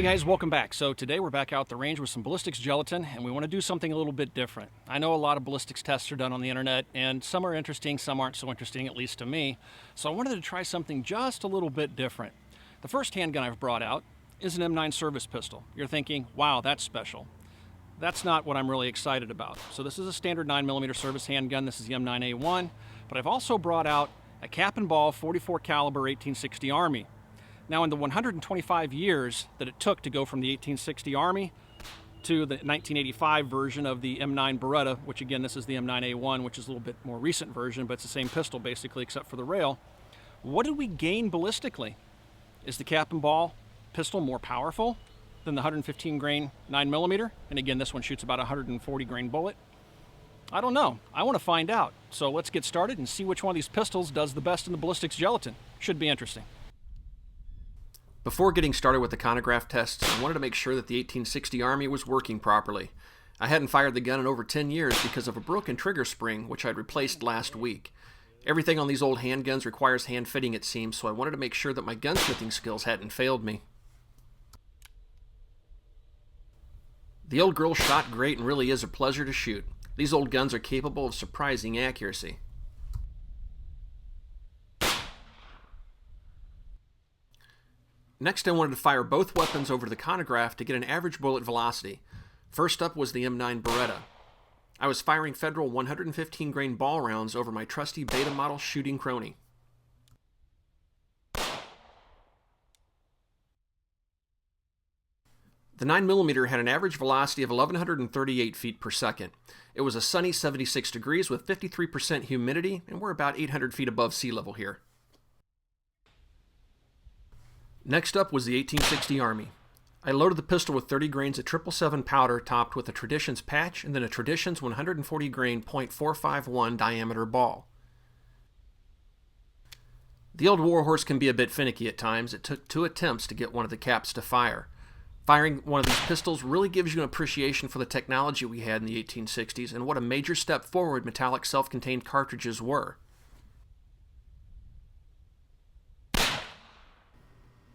Hey guys, welcome back. So today we're back out at the range with some ballistics gelatin, and we want to do something a little bit different. I know a lot of ballistics tests are done on the internet, and some are interesting, some aren't so interesting, at least to me. So I wanted to try something just a little bit different. The first handgun I've brought out is an M9 service pistol. You're thinking, wow, that's special. That's not what I'm really excited about. So this is a standard 9mm service handgun. This is the M9A1, but I've also brought out a cap and ball 44 caliber 1860 Army. Now, in the 125 years that it took to go from the 1860 Army to the 1985 version of the M9 Beretta, which again, this is the M9A1, which is a little bit more recent version, but it's the same pistol basically except for the rail. What did we gain ballistically? Is the cap and ball pistol more powerful than the 115 grain 9mm? And again, this one shoots about a 140 grain bullet. I don't know. I want to find out. So let's get started and see which one of these pistols does the best in the ballistics gelatin. Should be interesting. Before getting started with the chronograph tests, I wanted to make sure that the 1860 Army was working properly. I hadn't fired the gun in over 10 years because of a broken trigger spring, which I'd replaced last week. Everything on these old handguns requires hand fitting, it seems, so I wanted to make sure that my gunsmithing skills hadn't failed me. The old girl shot great and really is a pleasure to shoot. These old guns are capable of surprising accuracy. Next, I wanted to fire both weapons over to the chronograph to get an average bullet velocity. First up was the M9 Beretta. I was firing Federal 115 grain ball rounds over my trusty beta model shooting crony. The 9mm had an average velocity of 1,138 feet per second. It was a sunny 76 degrees with 53% humidity, and we're about 800 feet above sea level here. Next up was the 1860 Army. I loaded the pistol with 30 grains of 777 powder topped with a Traditions patch and then a Traditions 140 grain .451 diameter ball. The old warhorse can be a bit finicky at times. It took 2 attempts to get one of the caps to fire. Firing one of these pistols really gives you an appreciation for the technology we had in the 1860s and what a major step forward metallic self-contained cartridges were.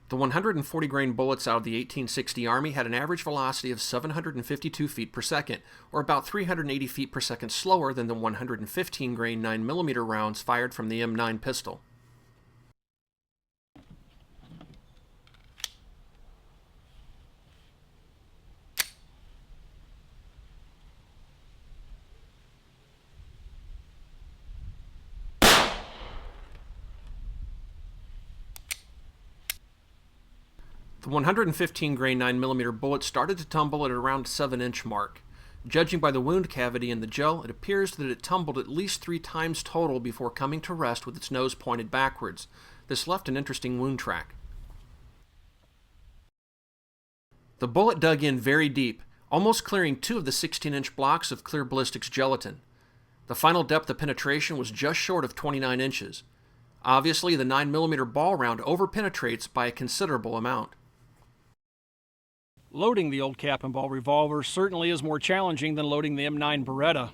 The 140 grain bullets out of the 1860 Army had an average velocity of 752 feet per second, or about 380 feet per second slower than the 115 grain 9mm rounds fired from the M9 pistol. The 115 grain 9mm bullet started to tumble at around 7-inch mark. Judging by the wound cavity in the gel, it appears that it tumbled at least 3 times total before coming to rest with its nose pointed backwards. This left an interesting wound track. The bullet dug in very deep, almost clearing 2 of the 16-inch blocks of clear ballistics gelatin. The final depth of penetration was just short of 29 inches. Obviously, the 9mm ball round over-penetrates by a considerable amount. Loading the old cap and ball revolver certainly is more challenging than loading the M9 Beretta.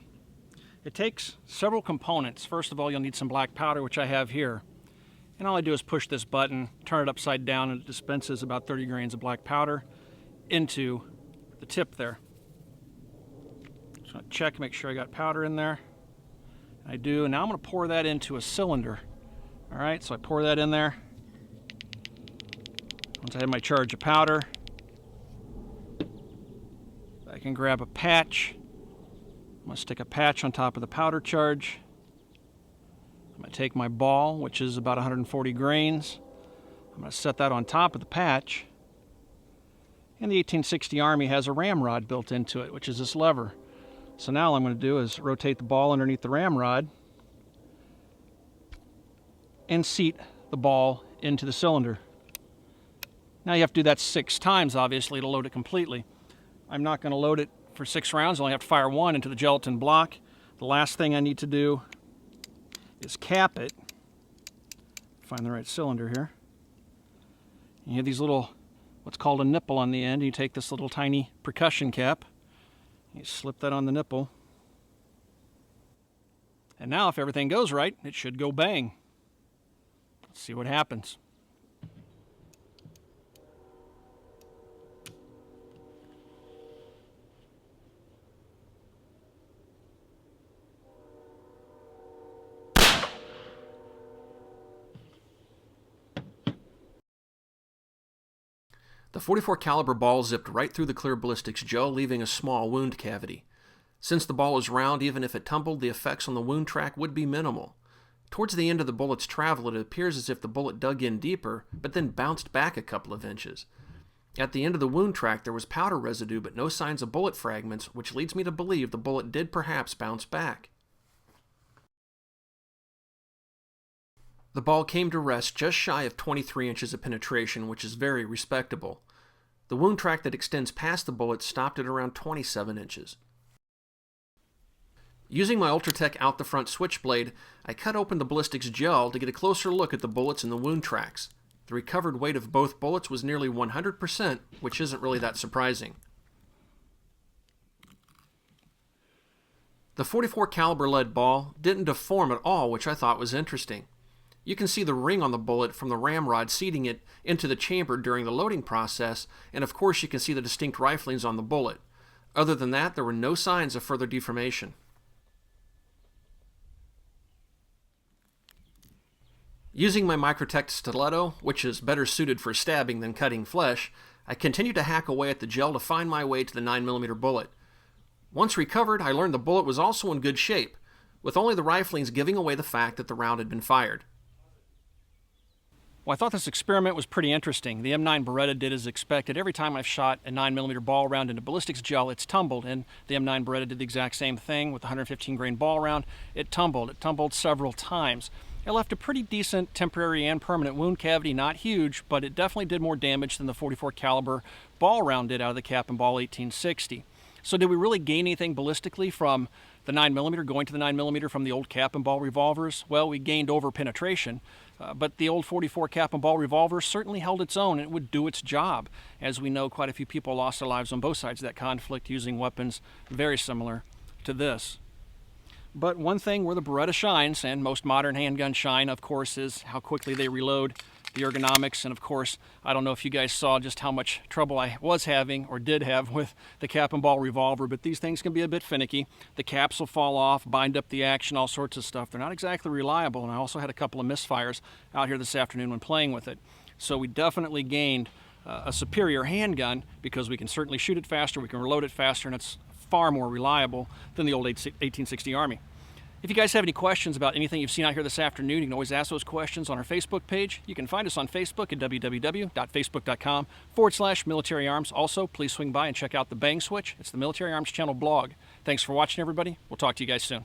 It takes several components. First of all, you'll need some black powder, which I have here. And all I do is push this button, turn it upside down, and it dispenses about 30 grains of black powder into the tip there. Just want to check, make sure I got powder in there. I do, and now I'm going to pour that into a cylinder. All right, so I pour that in there. Once I have my charge of powder, I can grab a patch. I'm going to stick a patch on top of the powder charge. I'm going to take my ball, which is about 140 grains. I'm going to set that on top of the patch. And the 1860 Army has a ramrod built into it, which is this lever. So now all I'm going to do is rotate the ball underneath the ramrod and seat the ball into the cylinder. Now you have to do that 6 times, obviously, to load it completely. I'm not going to load it for 6 rounds. I only have to fire 1 into the gelatin block. The last thing I need to do is cap it. Find the right cylinder here. You have these little, what's called a nipple on the end. You take this little tiny percussion cap. You slip that on the nipple. And now if everything goes right, it should go bang. Let's see what happens. The .44 caliber ball zipped right through the clear ballistics gel, leaving a small wound cavity. Since the ball is round, even if it tumbled, the effects on the wound track would be minimal. Towards the end of the bullet's travel, it appears as if the bullet dug in deeper, but then bounced back a couple of inches. At the end of the wound track, there was powder residue, but no signs of bullet fragments, which leads me to believe the bullet did perhaps bounce back. The ball came to rest just shy of 23 inches of penetration, which is very respectable. The wound track that extends past the bullet stopped at around 27 inches. Using my Ultratech out-the-front switchblade, I cut open the ballistics gel to get a closer look at the bullets and the wound tracks. The recovered weight of both bullets was nearly 100%, which isn't really that surprising. The .44 caliber lead ball didn't deform at all, which I thought was interesting. You can see the ring on the bullet from the ramrod seating it into the chamber during the loading process, and of course you can see the distinct riflings on the bullet. Other than that, there were no signs of further deformation. Using my Microtech stiletto, which is better suited for stabbing than cutting flesh, I continued to hack away at the gel to find my way to the 9mm bullet. Once recovered, I learned the bullet was also in good shape, with only the riflings giving away the fact that the round had been fired. Well, I thought this experiment was pretty interesting. The M9 Beretta did as expected. Every time I've shot a 9mm ball round into ballistics gel, it's tumbled, and the M9 Beretta did the exact same thing with the 115 grain ball round. It tumbled several times. It left a pretty decent temporary and permanent wound cavity, not huge, but it definitely did more damage than the .44 caliber ball round did out of the cap and ball 1860. So did we really gain anything ballistically from the 9mm, going to the 9mm from the old cap and ball revolvers? Well, we gained over penetration, but the old .44 cap and ball revolver certainly held its own and it would do its job. As we know, quite a few people lost their lives on both sides of that conflict using weapons very similar to this. But one thing where the Beretta shines, and most modern handguns shine, of course, is how quickly they reload, the ergonomics, and of course, I don't know if you guys saw just how much trouble I was having, or did have, with the cap and ball revolver, but these things can be a bit finicky. The caps will fall off, bind up the action, all sorts of stuff. They're not exactly reliable, and I also had a couple of misfires out here this afternoon when playing with it. So we definitely gained a superior handgun because we can certainly shoot it faster, we can reload it faster, and it's far more reliable than the old 1860 Army. If you guys have any questions about anything you've seen out here this afternoon, you can always ask those questions on our Facebook page. You can find us on Facebook at www.facebook.com/military arms. Also, please swing by and check out the Bang Switch. It's the Military Arms Channel blog. Thanks for watching, everybody. We'll talk to you guys soon.